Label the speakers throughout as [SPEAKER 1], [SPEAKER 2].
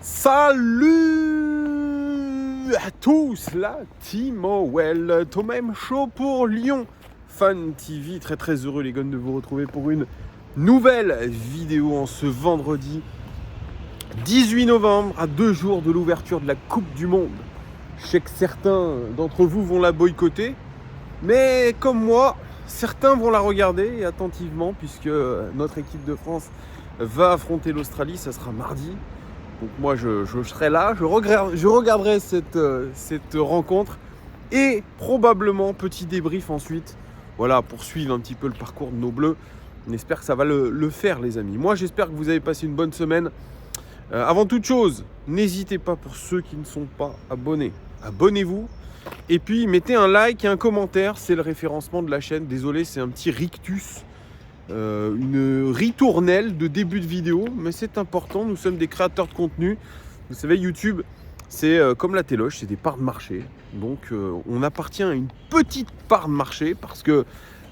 [SPEAKER 1] Salut à tous, la Team Owell, Tomem Show pour Lyon Fan TV. Très heureux les gars de vous retrouver pour une nouvelle vidéo en ce vendredi 18 novembre, à 2 jours de l'ouverture de la Coupe du Monde. Je sais que certains d'entre vous vont la boycotter, mais comme moi, certains vont la regarder attentivement puisque notre équipe de France va affronter l'Australie, ça sera mardi. Donc moi je serai là, je regarderai cette rencontre et probablement petit débrief ensuite. Voilà, pour suivre un petit peu le parcours de nos Bleus. On espère que ça va le faire les amis. Moi j'espère que vous avez passé une bonne semaine. Avant toute chose, n'hésitez pas pour ceux qui ne sont pas abonnés. Abonnez-vous. Et puis mettez un like et un commentaire, c'est le référencement de la chaîne. Désolé, c'est un petit rictus. Une ritournelle de début de vidéo, mais c'est important, nous sommes des créateurs de contenu. Vous savez, YouTube, c'est comme la téloche, c'est des parts de marché. Donc on appartient à une petite part de marché parce que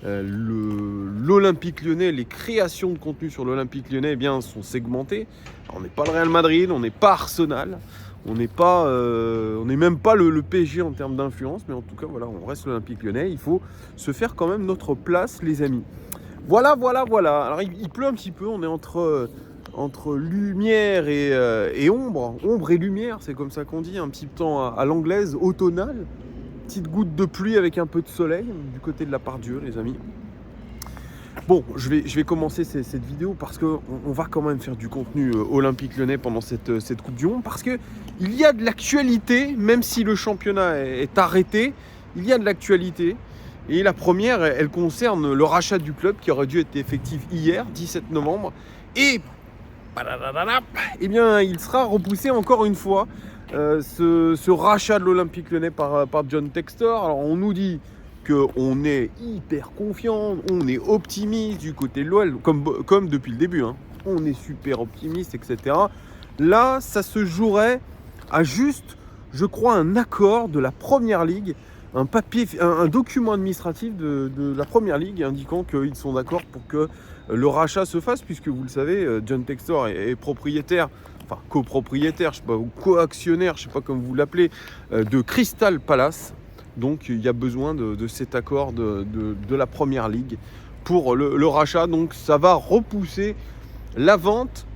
[SPEAKER 1] l'Olympique Lyonnais, les créations de contenu sur l'Olympique Lyonnais sont segmentées. Alors, on n'est pas le Real Madrid, on n'est pas Arsenal, on n'est même pas le PSG en termes d'influence, mais en tout cas voilà, on reste l'Olympique Lyonnais. Il faut se faire quand même notre place les amis. Voilà. Alors il pleut un petit peu, on est entre lumière et ombre. Ombre et lumière, c'est comme ça qu'on dit, un petit temps à l'anglaise, automnale. Petite goutte de pluie avec un peu de soleil du côté de la Part-Dieu, les amis. Bon, je vais commencer cette vidéo parce qu'on va quand même faire du contenu olympique lyonnais pendant cette Coupe du Monde. Parce qu'il y a de l'actualité, même si le championnat est arrêté, il y a de l'actualité. Et la première, elle concerne le rachat du club qui aurait dû être effectif hier, 17 novembre. Et il sera repoussé encore une fois, ce rachat de l'Olympique Lyonnais par John Textor. Alors on nous dit qu'on est hyper confiant, on est optimiste du côté de l'OL, comme depuis le début. On est super optimiste, etc. Là, ça se jouerait à juste, je crois, un accord de la Première Ligue. Un document administratif de la Première Ligue indiquant qu'ils sont d'accord pour que le rachat se fasse, puisque vous le savez, John Textor est propriétaire, enfin copropriétaire, je sais pas, ou co-actionnaire, je sais pas comment vous l'appelez, de Crystal Palace. Donc il y a besoin de cet accord de la Première Ligue pour le rachat. Donc ça va repousser la vente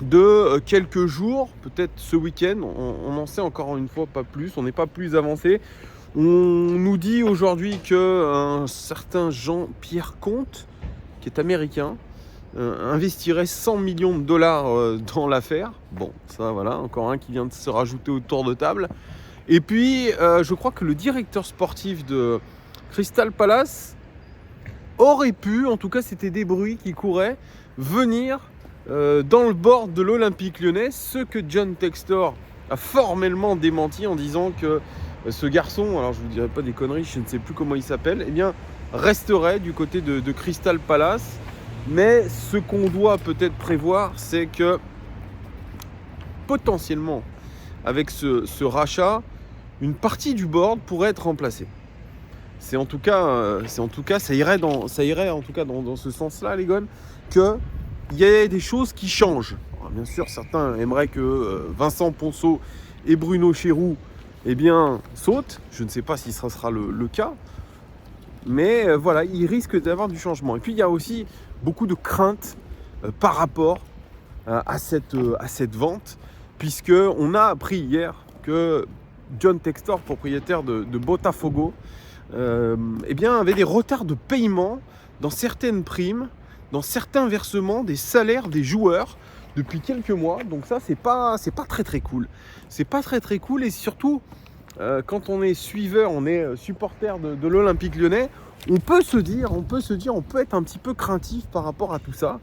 [SPEAKER 1] de quelques jours, peut-être ce week-end. On n'en sait encore une fois pas plus, on n'est pas plus avancé. On nous dit aujourd'hui qu'un certain Jean-Pierre Comte, qui est américain, investirait 100 millions de dollars dans l'affaire. Bon, ça voilà, encore un qui vient de se rajouter autour de table. Et puis, je crois que le directeur sportif de Crystal Palace aurait pu, en tout cas c'était des bruits qui couraient, venir dans le board de l'Olympique Lyonnais, ce que John Textor a formellement démenti en disant que ce garçon, alors je ne vous dirai pas des conneries, je ne sais plus comment il s'appelle, resterait du côté de Crystal Palace. Mais ce qu'on doit peut-être prévoir, c'est que potentiellement, avec ce rachat, une partie du board pourrait être remplacée. Ça irait dans ce sens-là, les gars, qu'il y ait des choses qui changent. Alors, bien sûr, certains aimeraient que Vincent Ponceau et Bruno Chéroux saute. Je ne sais pas si ça sera le cas. Mais voilà, il risque d'avoir du changement. Et puis, il y a aussi beaucoup de craintes par rapport à cette vente. Puisqu'on a appris hier que John Textor, propriétaire de Botafogo, avait des retards de paiement dans certaines primes, dans certains versements des salaires des joueurs depuis quelques mois. Donc ça, c'est pas très cool. C'est pas très cool, et surtout quand on est suiveur, on est supporter de l'Olympique Lyonnais, on peut être un petit peu craintif par rapport à tout ça.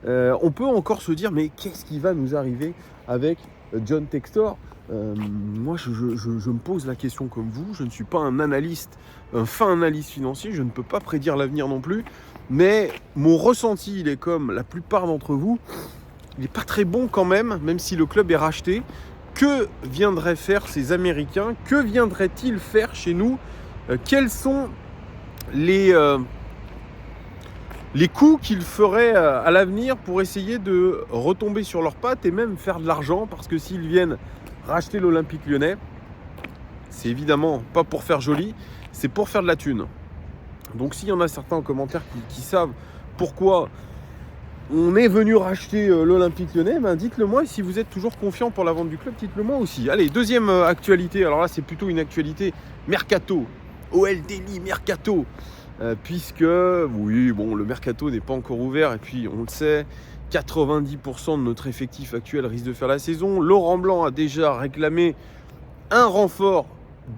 [SPEAKER 1] On peut encore se dire, mais qu'est-ce qui va nous arriver avec John Textor ? Moi, je me pose la question comme vous. Je ne suis pas un fin analyste financier. Je ne peux pas prédire l'avenir non plus. Mais mon ressenti, il est comme la plupart d'entre vous. Il n'est pas très bon quand même si le club est racheté. Que viendraient faire ces Américains ? Que viendraient-ils faire chez nous ? Quels sont les les coups qu'ils feraient à l'avenir pour essayer de retomber sur leurs pattes et même faire de l'argent, parce que s'ils viennent racheter l'Olympique Lyonnais, c'est évidemment pas pour faire joli, c'est pour faire de la thune. Donc s'il y en a certains en commentaire qui savent pourquoi on est venu racheter l'Olympique Lyonnais, dites-le moi. Et si vous êtes toujours confiant pour la vente du club, dites-le moi aussi. Allez, deuxième actualité. Alors là, c'est plutôt une actualité mercato. OL Daily Mercato. Puisque, oui, bon, le mercato n'est pas encore ouvert. Et puis, on le sait, 90% de notre effectif actuel risque de faire la saison. Laurent Blanc a déjà réclamé un renfort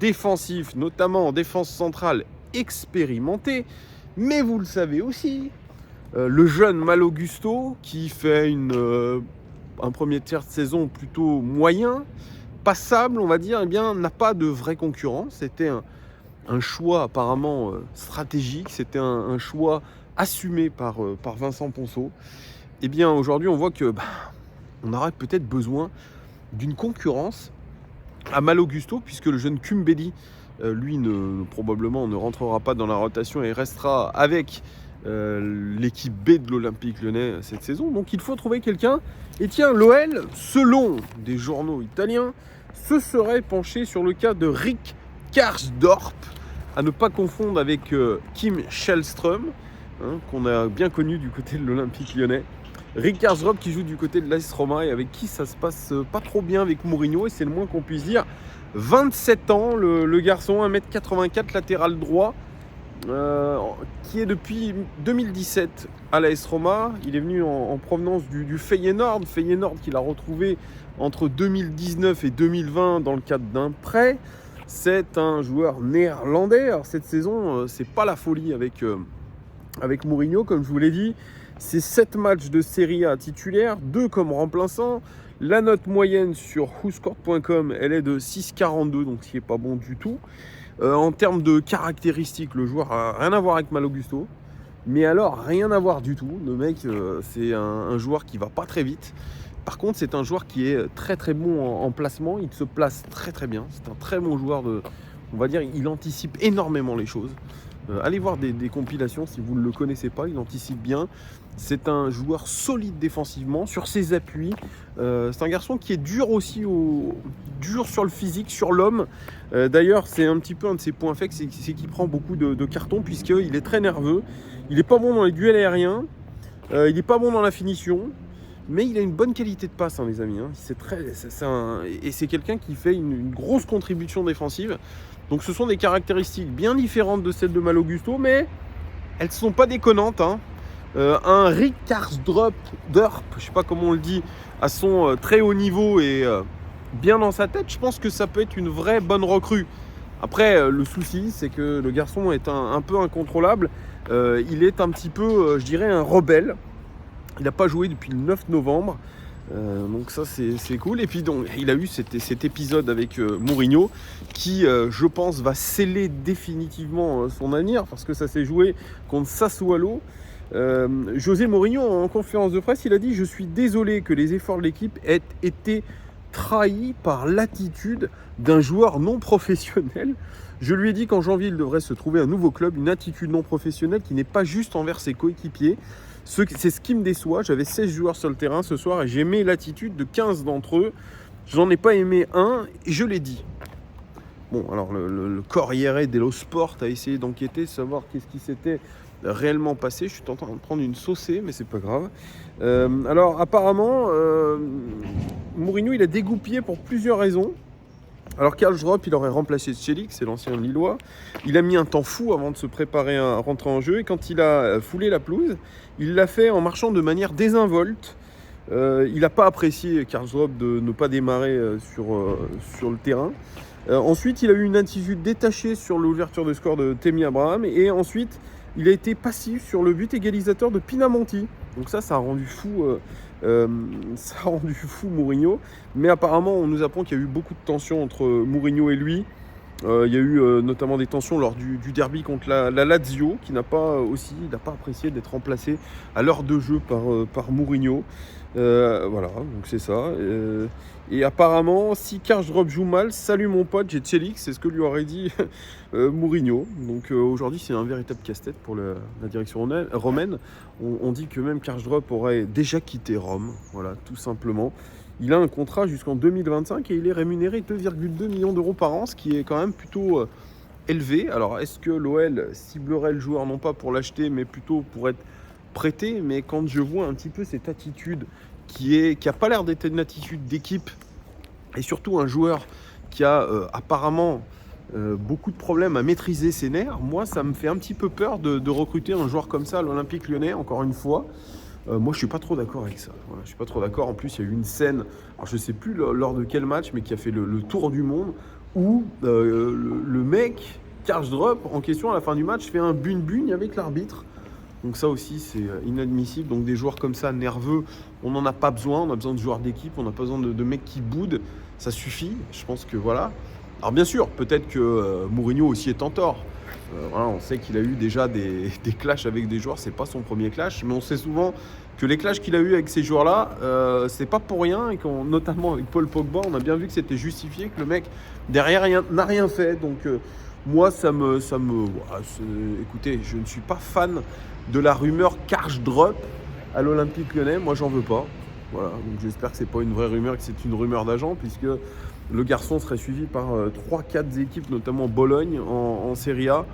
[SPEAKER 1] défensif, notamment en défense centrale expérimenté. Mais vous le savez aussi, le jeune Malo Gusto, qui fait un premier tiers de saison plutôt moyen, passable, on va dire, eh bien, n'a pas de vrai concurrent. C'était un choix apparemment stratégique, c'était un choix assumé par Vincent Ponceau. Eh bien, aujourd'hui, on voit que on aurait peut-être besoin d'une concurrence à Malo Gusto, puisque le jeune Kumbedi, lui, probablement ne rentrera pas dans la rotation et restera avec l'équipe B de l'Olympique Lyonnais cette saison. Donc il faut trouver quelqu'un. Et tiens, l'OL, selon des journaux italiens, se serait penché sur le cas de Rick Karsdorp, à ne pas confondre avec Kim Källström, qu'on a bien connu du côté de l'Olympique Lyonnais. Rick Karsdorp qui joue du côté de l'AS Roma et avec qui ça se passe pas trop bien avec Mourinho, et c'est le moins qu'on puisse dire. 27 ans, le garçon, 1m84, latéral droit, qui est depuis 2017 à l'AS Roma. Il est venu en provenance du Feyenoord qu'il a retrouvé entre 2019 et 2020 dans le cadre d'un prêt. C'est un joueur néerlandais. Alors cette saison, c'est pas la folie avec Mourinho, comme je vous l'ai dit. C'est 7 matchs de Serie A titulaire, 2 comme remplaçant. La note moyenne sur whoscored.com, elle est de 6,42, donc ce qui n'est pas bon du tout. En termes de caractéristiques, le joueur n'a rien à voir avec Malo Gusto. Mais alors, rien à voir du tout. Le mec, c'est un joueur qui va pas très vite. Par contre, c'est un joueur qui est très très bon en placement. Il se place très très bien. C'est un très bon joueur on va dire, il anticipe énormément les choses. Allez voir des compilations si vous ne le connaissez pas, il anticipe bien. C'est un joueur solide défensivement, sur ses appuis. C'est un garçon qui est dur aussi, dur sur le physique, sur l'homme. D'ailleurs, c'est un petit peu un de ses points faibles, c'est qu'il prend beaucoup de cartons, puisqu'il est très nerveux. Il n'est pas bon dans les duels aériens, il n'est pas bon dans la finition, mais il a une bonne qualité de passe, les amis. Et c'est quelqu'un qui fait une grosse contribution défensive. Donc ce sont des caractéristiques bien différentes de celles de Malo Gusto, mais elles ne sont pas déconnantes. Un Rick Karsdorp, je ne sais pas comment on le dit, à son très haut niveau et bien dans sa tête, je pense que ça peut être une vraie bonne recrue. Après, le souci, c'est que le garçon est un peu incontrôlable. Il est un petit peu, je dirais, un rebelle. Il n'a pas joué depuis le 9 novembre. Donc ça c'est cool. Et puis donc il a eu cet épisode avec Mourinho qui je pense va sceller définitivement son avenir, parce que ça s'est joué contre Sassuolo. José Mourinho, en conférence de presse, il a dit: je suis désolé que les efforts de l'équipe aient été trahis par l'attitude d'un joueur non professionnel. Je lui ai dit qu'en janvier il devrait se trouver un nouveau club, une attitude non professionnelle qui n'est pas juste envers ses coéquipiers. C'est ce qui me déçoit. J'avais 16 joueurs sur le terrain ce soir et j'ai aimé l'attitude de 15 d'entre eux. J'en ai pas aimé un et je l'ai dit. Bon, alors le Corriere dello Sport a essayé d'enquêter, savoir qu'est-ce qui s'était réellement passé. Je suis en train de prendre une saucée, mais c'est pas grave. Alors apparemment, Mourinho il a dégoupillé pour plusieurs raisons. Alors Karsdorp, il aurait remplacé Celik, c'est l'ancien Lillois. Il a mis un temps fou avant de se préparer à rentrer en jeu. Et quand il a foulé la pelouse, il l'a fait en marchant de manière désinvolte. Il n'a pas apprécié, Karsdorp, de ne pas démarrer sur le terrain. Ensuite, il a eu une attitude détachée sur l'ouverture de score de Tammy Abraham. Et ensuite, il a été passif sur le but égalisateur de Pinamonti. Donc ça a rendu fou... ça a rendu fou Mourinho, mais apparemment on nous apprend qu'il y a eu beaucoup de tensions entre Mourinho et lui. Il y a eu notamment des tensions lors du derby contre la Lazio, qui n'a pas apprécié d'être remplacé à l'heure de jeu par Mourinho. Voilà, donc c'est ça. Et apparemment, si Karsdorp joue mal, salut mon pote, j'ai Tchelik, c'est ce que lui aurait dit Mourinho. Donc aujourd'hui, c'est un véritable casse-tête pour la direction romaine. On dit que même Karsdorp aurait déjà quitté Rome, voilà, tout simplement. Il a un contrat jusqu'en 2025 et il est rémunéré 2,2 millions d'euros par an, ce qui est quand même plutôt élevé. Alors, est-ce que l'OL ciblerait le joueur non pas pour l'acheter, mais plutôt pour être prêté? Mais quand je vois un petit peu cette attitude qui a pas l'air d'être une attitude d'équipe, et surtout un joueur qui a apparemment beaucoup de problèmes à maîtriser ses nerfs, moi, ça me fait un petit peu peur de recruter un joueur comme ça à l'Olympique Lyonnais, encore une fois. Moi, je suis pas trop d'accord avec ça. Voilà, je suis pas trop d'accord. En plus, il y a eu une scène, alors je sais plus lors de quel match, mais qui a fait le tour du monde, où le mec, Karsdorp, en question à la fin du match, fait un bune-bune avec l'arbitre. Donc ça aussi, c'est inadmissible. Donc des joueurs comme ça, nerveux, on n'en a pas besoin. On a besoin de joueurs d'équipe, on n'a pas besoin de mecs qui boudent. Ça suffit. Je pense que voilà. Alors bien sûr, peut-être que Mourinho aussi est en tort. Voilà, on sait qu'il a eu déjà des clashs avec des joueurs, c'est pas son premier clash, mais on sait souvent que les clashs qu'il a eu avec ces joueurs-là, c'est pas pour rien, et notamment avec Paul Pogba, on a bien vu que c'était justifié, que le mec derrière n'a rien fait. Donc moi, voilà, écoutez, je ne suis pas fan de la rumeur Karsdorp à l'Olympique Lyonnais. Moi, j'en veux pas. Voilà, donc j'espère que c'est pas une vraie rumeur, que c'est une rumeur d'agent, puisque le garçon serait suivi par 3-4 équipes, notamment Bologne en Serie A.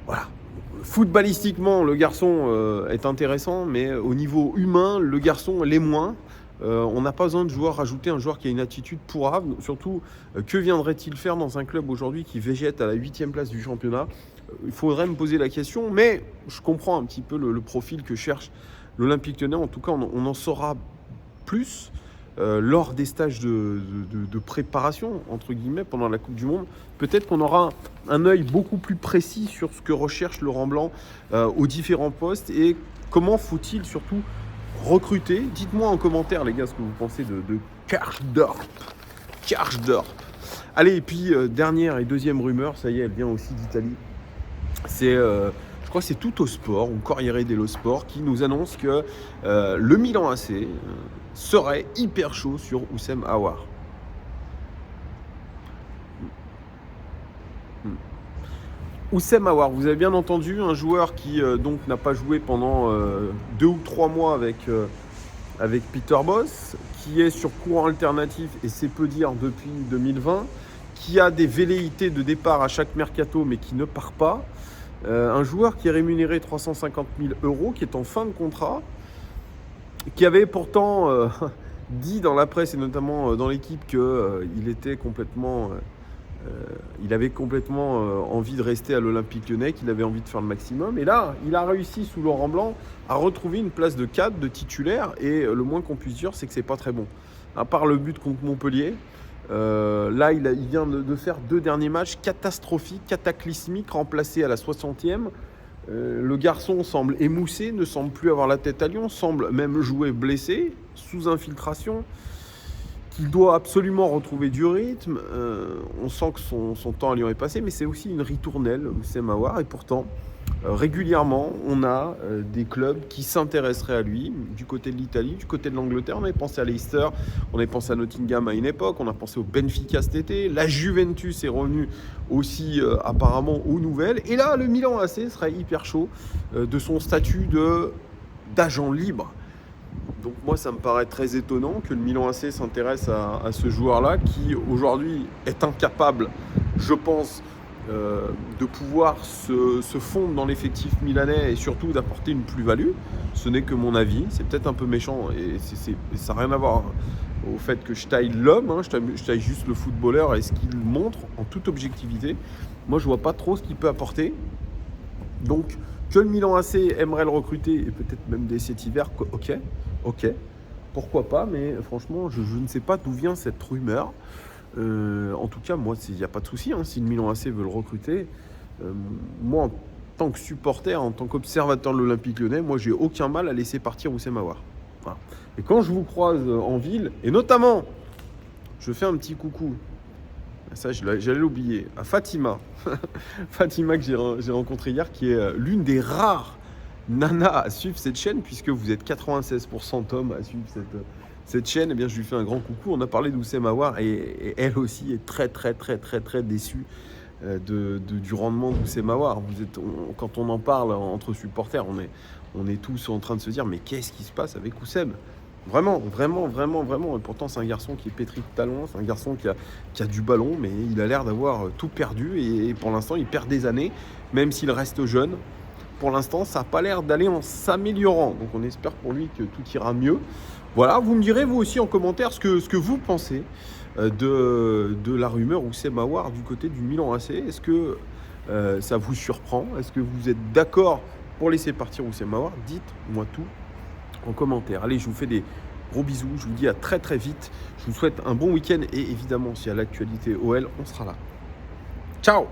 [SPEAKER 1] Voilà. Footballistiquement, le garçon est intéressant, mais au niveau humain, le garçon l'est moins. On n'a pas besoin de rajouter un joueur qui a une attitude pourrave. Surtout, que viendrait-il faire dans un club aujourd'hui qui végète à la 8e place du championnat? Il faudrait me poser la question, mais je comprends un petit peu le profil que cherche l'Olympique Lyonnais. En tout cas, on en saura plus lors des stages de préparation, entre guillemets, pendant la Coupe du Monde. Peut-être qu'on aura un œil beaucoup plus précis sur ce que recherche Laurent Blanc aux différents postes et comment faut-il surtout recruter. Dites-moi en commentaire, les gars, ce que vous pensez de Karsdorp. Allez, et puis dernière et deuxième rumeur, ça y est, elle vient aussi d'Italie. C'est, je crois que c'est Tutto Sport, ou Corriere dello Sport, qui nous annonce que le Milan AC serait hyper chaud sur Houssem Aouar. Houssem Aouar, vous avez bien entendu, un joueur qui donc n'a pas joué pendant 2 ou 3 mois avec Peter Bosz, qui est sur courant alternatif, et c'est peu dire depuis 2020, qui a des velléités de départ à chaque mercato, mais qui ne part pas. Un joueur qui est rémunéré 350 000 €, qui est en fin de contrat, qui avait pourtant dit dans la presse et notamment dans l'équipe qu'il était complètement... il avait complètement envie de rester à l'Olympique Lyonnais, qu'il avait envie de faire le maximum. Et là, il a réussi sous Laurent Blanc à retrouver une place de cadre, de titulaire. Et le moins qu'on puisse dire, c'est que c'est pas très bon. À part le but contre Montpellier, là, il vient de faire 2 derniers matchs catastrophiques, cataclysmiques, remplacés à la 60e. Le garçon semble émoussé, ne semble plus avoir la tête à Lyon, semble même jouer blessé, sous infiltration. Il doit absolument retrouver du rythme. On sent que son temps à Lyon est passé, mais c'est aussi une ritournelle, Houssem Aouar. Et pourtant, régulièrement, on a des clubs qui s'intéresseraient à lui, du côté de l'Italie, du côté de l'Angleterre. On avait pensé à Leicester, on avait pensé à Nottingham à une époque, on a pensé au Benfica cet été. La Juventus est revenue aussi apparemment aux nouvelles. Et là, le Milan AC serait hyper chaud de son statut d'agent libre. Donc moi, ça me paraît très étonnant que le Milan AC s'intéresse à ce joueur-là, qui aujourd'hui est incapable, je pense, de pouvoir se fondre dans l'effectif milanais et surtout d'apporter une plus-value. Ce n'est que mon avis, c'est peut-être un peu méchant et ça n'a rien à voir au fait que je taille l'homme, hein, je taille juste le footballeur et ce qu'il montre en toute objectivité. Moi, je vois pas trop ce qu'il peut apporter. Donc, que le Milan AC aimerait le recruter et peut-être même dès cet hiver, ok, pourquoi pas, mais franchement, je ne sais pas d'où vient cette rumeur. En tout cas, moi, il n'y a pas de souci, hein, si le Milan AC veut le recruter. Moi, en tant que supporter, en tant qu'observateur de l'Olympique Lyonnais, moi, j'ai aucun mal à laisser partir Houssem Aouar. Voilà. Et quand je vous croise en ville, et notamment, je fais un petit coucou. ça j'allais l'oublier, à Fatima. Fatima que j'ai rencontré hier, qui est l'une des rares nanas à suivre cette chaîne, puisque vous êtes 96% d'hommes à suivre cette chaîne. Eh bien, je lui fais un grand coucou. On a parlé d'Oussem Aouar et elle aussi est très déçue du rendement d'Oussem Aouar. Quand on en parle entre supporters, on est tous en train de se dire mais qu'est-ce qui se passe avec Oussem ? Vraiment. Et pourtant, c'est un garçon qui est pétri de talent, c'est un garçon qui a du ballon, mais il a l'air d'avoir tout perdu. Et pour l'instant, il perd des années, même s'il reste jeune. Pour l'instant, ça n'a pas l'air d'aller en s'améliorant. Donc, on espère pour lui que tout ira mieux. Voilà, vous me direz, vous aussi, en commentaire, ce que vous pensez de la rumeur Oussem Aouar du côté du Milan AC. Est-ce que ça vous surprend ? Est-ce que vous êtes d'accord pour laisser partir Oussem Aouar ? Dites-moi tout en commentaire. Allez, je vous fais des gros bisous. Je vous dis à très vite. Je vous souhaite un bon week-end. Et évidemment, s'il y a l'actualité OL, on sera là. Ciao !